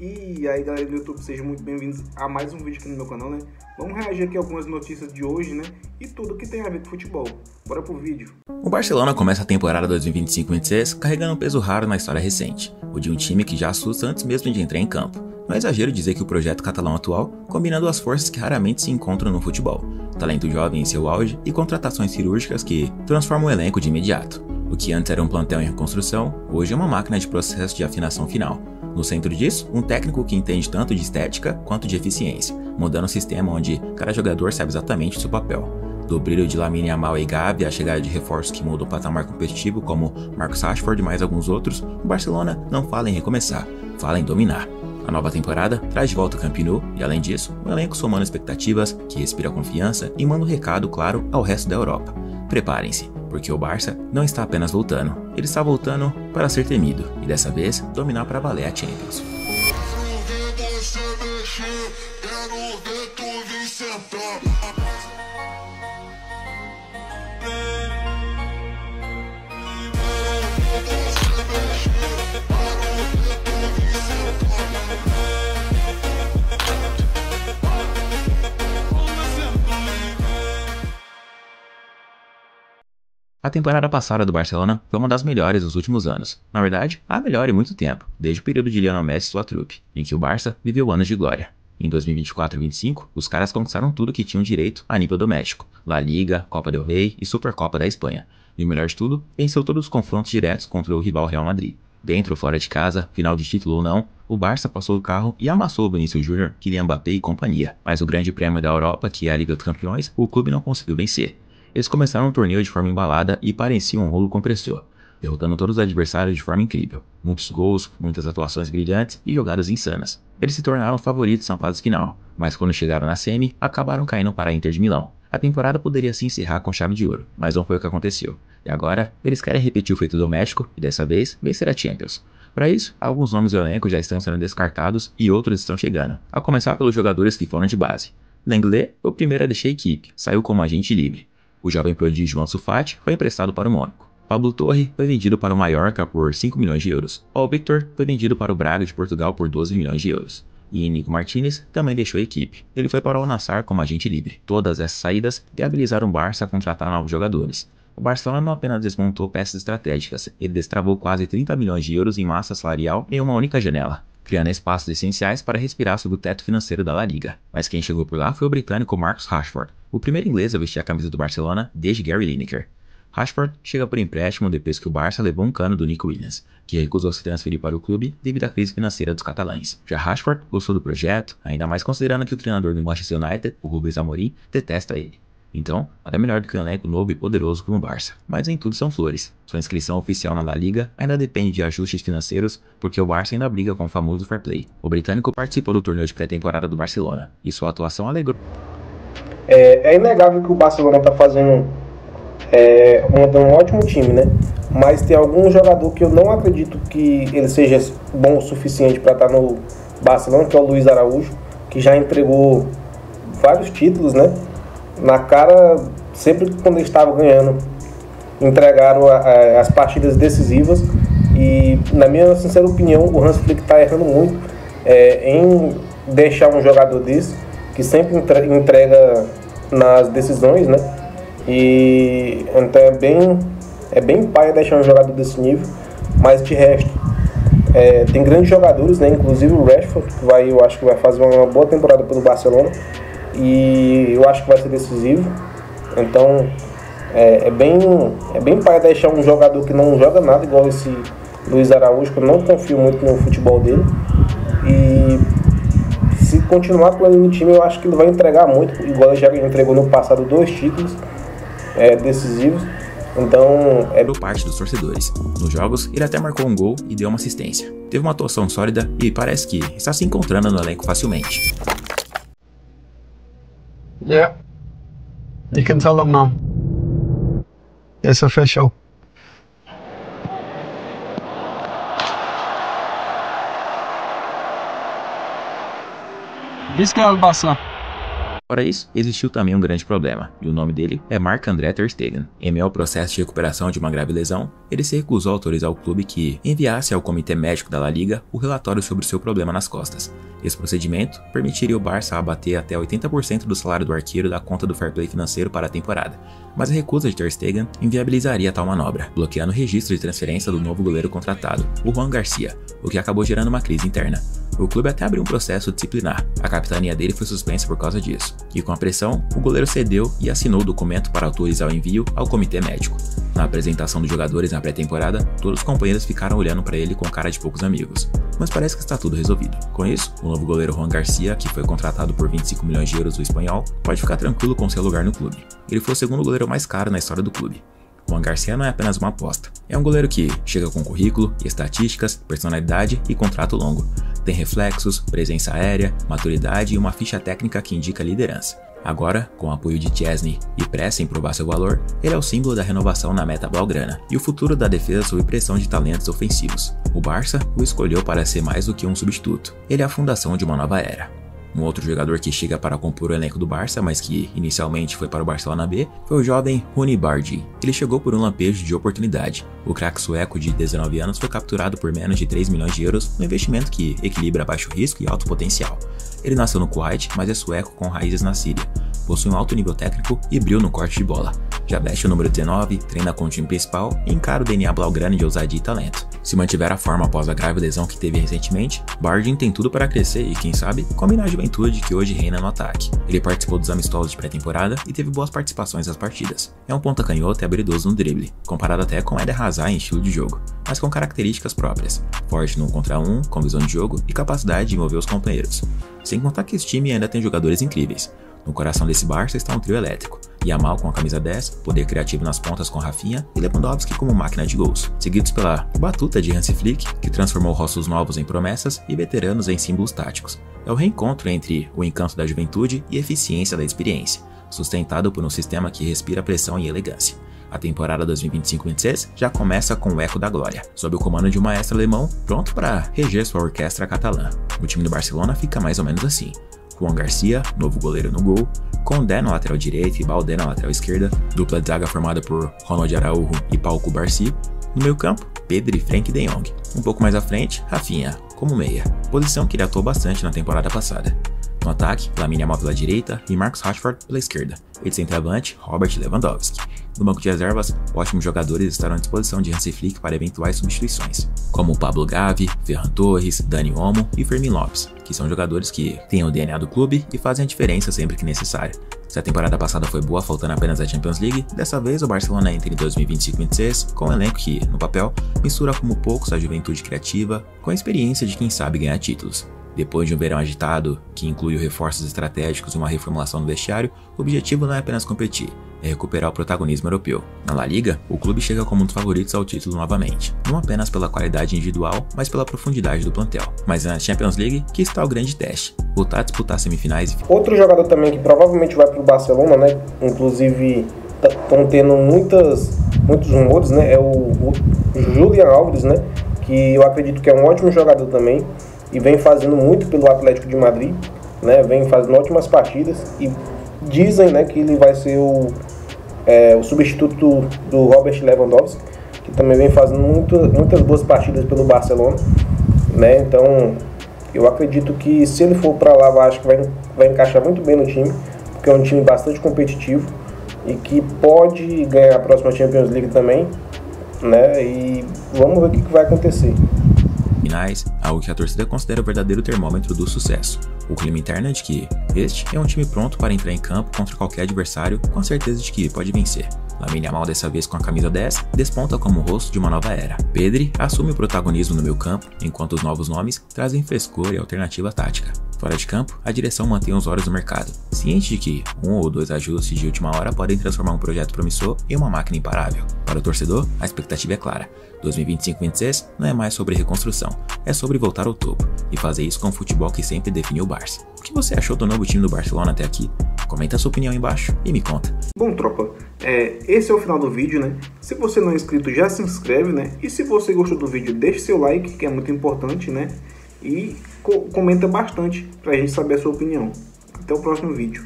E aí galera do YouTube, sejam muito bem-vindos a mais um vídeo aqui no meu canal, né? Vamos reagir aqui a algumas notícias de hoje, né? E tudo que tem a ver com futebol. Bora pro vídeo. O Barcelona começa a temporada 2025-26 carregando um peso raro na história recente, o de um time que já assusta antes mesmo de entrar em campo. Não é exagero dizer que o projeto catalão atual combina duas forças que raramente se encontram no futebol: talento jovem em seu auge e contratações cirúrgicas que transformam o elenco de imediato. O que antes era um plantel em reconstrução, hoje é uma máquina de processo de afinação final. No centro disso, um técnico que entende tanto de estética quanto de eficiência, mudando um sistema onde cada jogador sabe exatamente o seu papel. Do brilho de Lamine Yamal e Gavi à chegada de reforços que mudam o patamar competitivo como Marcus Rashford e mais alguns outros, o Barcelona não fala em recomeçar, fala em dominar. A nova temporada traz de volta o Camp Nou e, além disso, um elenco somando expectativas, que respira confiança e manda um recado claro ao resto da Europa. Preparem-se, porque o Barça não está apenas voltando, ele está voltando para ser temido e dessa vez dominar para valer a Champions. A temporada passada do Barcelona foi uma das melhores dos últimos anos. Na verdade, a melhor em muito tempo, desde o período de Lionel Messi e sua trupe, em que o Barça viveu anos de glória. Em 2024 e 2025, os caras conquistaram tudo que tinham direito a nível doméstico: La Liga, Copa del Rey e Supercopa da Espanha. E o melhor de tudo, venceu todos os confrontos diretos contra o rival Real Madrid. Dentro ou fora de casa, final de título ou não, o Barça passou o carro e amassou o Vinícius Júnior, Kylian Mbappé e companhia. Mas o grande prêmio da Europa, que é a Liga dos Campeões, o clube não conseguiu vencer. Eles começaram o torneio de forma embalada e pareciam um rolo compressor, derrotando todos os adversários de forma incrível. Muitos gols, muitas atuações brilhantes e jogadas insanas. Eles se tornaram favoritos na fase final, mas quando chegaram na semi, acabaram caindo para a Inter de Milão. A temporada poderia se encerrar com chave de ouro, mas não foi o que aconteceu. E agora, eles querem repetir o feito doméstico e dessa vez, vencer a Champions. Para isso, alguns nomes do elenco já estão sendo descartados e outros estão chegando, a começar pelos jogadores que foram de base. Lenglet foi o primeiro a deixar a equipe, saiu como agente livre. O jovem prodígio Ansu Fati foi emprestado para o Mônaco. Pablo Torre foi vendido para o Mallorca por 5 milhões de euros. Paul Victor foi vendido para o Braga de Portugal por 12 milhões de euros. E Nico Martinez também deixou a equipe. Ele foi para o Al-Nassr como agente livre. Todas essas saídas viabilizaram o Barça a contratar novos jogadores. O Barcelona não apenas desmontou peças estratégicas, ele destravou quase 30 milhões de euros em massa salarial em uma única janela, criando espaços essenciais para respirar sob o teto financeiro da La Liga. Mas quem chegou por lá foi o britânico Marcus Rashford, o primeiro inglês a vestir a camisa do Barcelona desde Gary Lineker. Rashford chega por empréstimo depois que o Barça levou um cano do Nico Williams, que recusou se transferir para o clube devido à crise financeira dos catalães. Já Rashford gostou do projeto, ainda mais considerando que o treinador do Manchester United, o Rubens Amorim, detesta ele. Então, nada melhor do que um elenco novo e poderoso como o Barça. Mas nem tudo são flores. Sua inscrição oficial na La Liga ainda depende de ajustes financeiros, porque o Barça ainda briga com o famoso fair play. O britânico participou do torneio de pré-temporada do Barcelona, e sua atuação alegrou. É inegável que o Barcelona está fazendo um ótimo time, né? Mas tem algum jogador que eu não acredito que ele seja bom o suficiente para estar no Barcelona, que é o Luiz Araújo, que já entregou vários títulos, né? Na cara, sempre quando ele estava ganhando, entregaram as partidas decisivas. E, na minha sincera opinião, o Hans Flick está errando muito em deixar um jogador desse, que sempre entrega nas decisões, né? E então é bem paia deixar um jogador desse nível. Mas de resto, tem grandes jogadores, né? Inclusive o Rashford, que eu acho que vai fazer uma boa temporada pelo Barcelona. E eu acho que vai ser decisivo. Então é bem paia deixar um jogador que não joga nada, igual esse Luiz Araújo, que eu não confio muito no futebol dele. E se continuar com ele no time, eu acho que ele vai entregar muito, igual ele já entregou no passado 2 títulos decisivos. Então Por parte dos torcedores. Nos jogos, ele até marcou um gol e deu uma assistência. Teve uma atuação sólida e parece que está se encontrando no elenco facilmente. Yeah. You can tell them now. It's official. This guy will pass up. Fora isso, existiu também um grande problema, e o nome dele é Marc-André ter Stegen. Em meio ao processo de recuperação de uma grave lesão, ele se recusou a autorizar o clube que enviasse ao Comitê Médico da La Liga o relatório sobre o seu problema nas costas. Esse procedimento permitiria o Barça abater até 80% do salário do arqueiro da conta do fair play financeiro para a temporada, mas a recusa de ter Stegen inviabilizaria tal manobra, bloqueando o registro de transferência do novo goleiro contratado, o Juan Garcia, o que acabou gerando uma crise interna. O clube até abriu um processo disciplinar, a capitania dele foi suspensa por causa disso, e com a pressão, o goleiro cedeu e assinou o documento para autorizar o envio ao comitê médico. Na apresentação dos jogadores na pré-temporada, todos os companheiros ficaram olhando para ele com cara de poucos amigos, mas parece que está tudo resolvido. Com isso, o novo goleiro Juan Garcia, que foi contratado por 25 milhões de euros do espanhol, pode ficar tranquilo com seu lugar no clube. Ele foi o segundo goleiro mais caro na história do clube. Juan Garcia não é apenas uma aposta. É um goleiro que chega com currículo, estatísticas, personalidade e contrato longo. Tem reflexos, presença aérea, maturidade e uma ficha técnica que indica liderança. Agora, com o apoio de Chesney e pressa em provar seu valor, ele é o símbolo da renovação na meta blaugrana e o futuro da defesa sob pressão de talentos ofensivos. O Barça o escolheu para ser mais do que um substituto. Ele é a fundação de uma nova era. Um outro jogador que chega para compor o elenco do Barça, mas que inicialmente foi para o Barcelona B, foi o jovem Rooney Bardi. Ele chegou por um lampejo de oportunidade. O craque sueco de 19 anos foi capturado por menos de 3 milhões de euros no investimento que equilibra baixo risco e alto potencial. Ele nasceu no Kuwait, mas é sueco com raízes na Síria. Possui um alto nível técnico e brilho no corte de bola. Já veste o número 19, treina com o time principal e encara o DNA blaugrana de ousadia e talento. Se mantiver a forma após a grave lesão que teve recentemente, Bardin tem tudo para crescer e, quem sabe, combinar a juventude que hoje reina no ataque. Ele participou dos amistosos de pré-temporada e teve boas participações nas partidas. É um ponta canhoto e habilidoso no drible, comparado até com Eder Hazard em estilo de jogo, mas com características próprias. Forte no 1 contra 1, com visão de jogo e capacidade de mover os companheiros. Sem contar que esse time ainda tem jogadores incríveis. No coração desse Barça está um trio elétrico. Yamal com a camisa 10, poder criativo nas pontas com Rafinha e Lewandowski como máquina de gols, seguidos pela batuta de Hansi Flick, que transformou rostos novos em promessas e veteranos em símbolos táticos. É o reencontro entre o encanto da juventude e a eficiência da experiência, sustentado por um sistema que respira pressão e elegância. A temporada 2025-26 já começa com o eco da glória, sob o comando de um maestro alemão pronto para reger sua orquestra catalã. O time do Barcelona fica mais ou menos assim: Juan Garcia, novo goleiro no gol, Condé na lateral direita e Baldé na lateral esquerda, dupla de zaga formada por Ronald Araújo e Pau Cubarsí. No meio campo, Pedri e Frenkie de Jong. Um pouco mais à frente, Rafinha, como meia, posição que ele atuou bastante na temporada passada. No ataque, Lamine Yamal pela direita e Marcus Rashford pela esquerda, e de centroavante, Robert Lewandowski. No banco de reservas, ótimos jogadores estarão à disposição de Hansi Flick para eventuais substituições, como Pablo Gavi, Ferran Torres, Dani Olmo e Fermín Lopes, que são jogadores que têm o DNA do clube e fazem a diferença sempre que necessário. Se a temporada passada foi boa, faltando apenas a Champions League, dessa vez o Barcelona entra em 2025-26 com um elenco que, no papel, mistura como poucos a juventude criativa com a experiência de quem sabe ganhar títulos. Depois de um verão agitado, que inclui reforços estratégicos e uma reformulação no vestiário, o objetivo não é apenas competir, é recuperar o protagonismo europeu. Na La Liga, o clube chega como um dos favoritos ao título novamente, não apenas pela qualidade individual, mas pela profundidade do plantel. Mas é na Champions League que está o grande teste, voltar a disputar semifinais. Outro jogador também que provavelmente vai para o Barcelona, né? Inclusive estão tendo muitos rumores, né? É o Julián Álvares, né? Que eu acredito que é um ótimo jogador também e vem fazendo muito pelo Atlético de Madrid, né? Vem fazendo ótimas partidas e dizem, né, que ele vai ser o substituto do Robert Lewandowski, que também vem fazendo muitas boas partidas pelo Barcelona, né? Então eu acredito que se ele for para lá, acho que vai encaixar muito bem no time, porque é um time bastante competitivo e que pode ganhar a próxima Champions League também, né? E vamos ver o que vai acontecer. Finais, algo que a torcida considera o verdadeiro termômetro do sucesso. O clima interno é de que este é um time pronto para entrar em campo contra qualquer adversário com a certeza de que pode vencer. Lamine Yamal, dessa vez com a camisa 10, desponta como o rosto de uma nova era. Pedri assume o protagonismo no meio campo, enquanto os novos nomes trazem frescor e alternativa tática. Fora de campo, a direção mantém os olhos no mercado, ciente de que 1 ou 2 ajustes de última hora podem transformar um projeto promissor em uma máquina imparável. Para o torcedor, a expectativa é clara. 2025-26 não é mais sobre reconstrução, é sobre voltar ao topo, e fazer isso com o futebol que sempre definiu o Barça. O que você achou do novo time do Barcelona até aqui? Comenta a sua opinião aí embaixo e me conta. Bom, tropa, esse é o final do vídeo, né? Se você não é inscrito, já se inscreve, né? E se você gostou do vídeo, deixe seu like, que é muito importante, né? E comenta bastante pra gente saber a sua opinião. Até o próximo vídeo.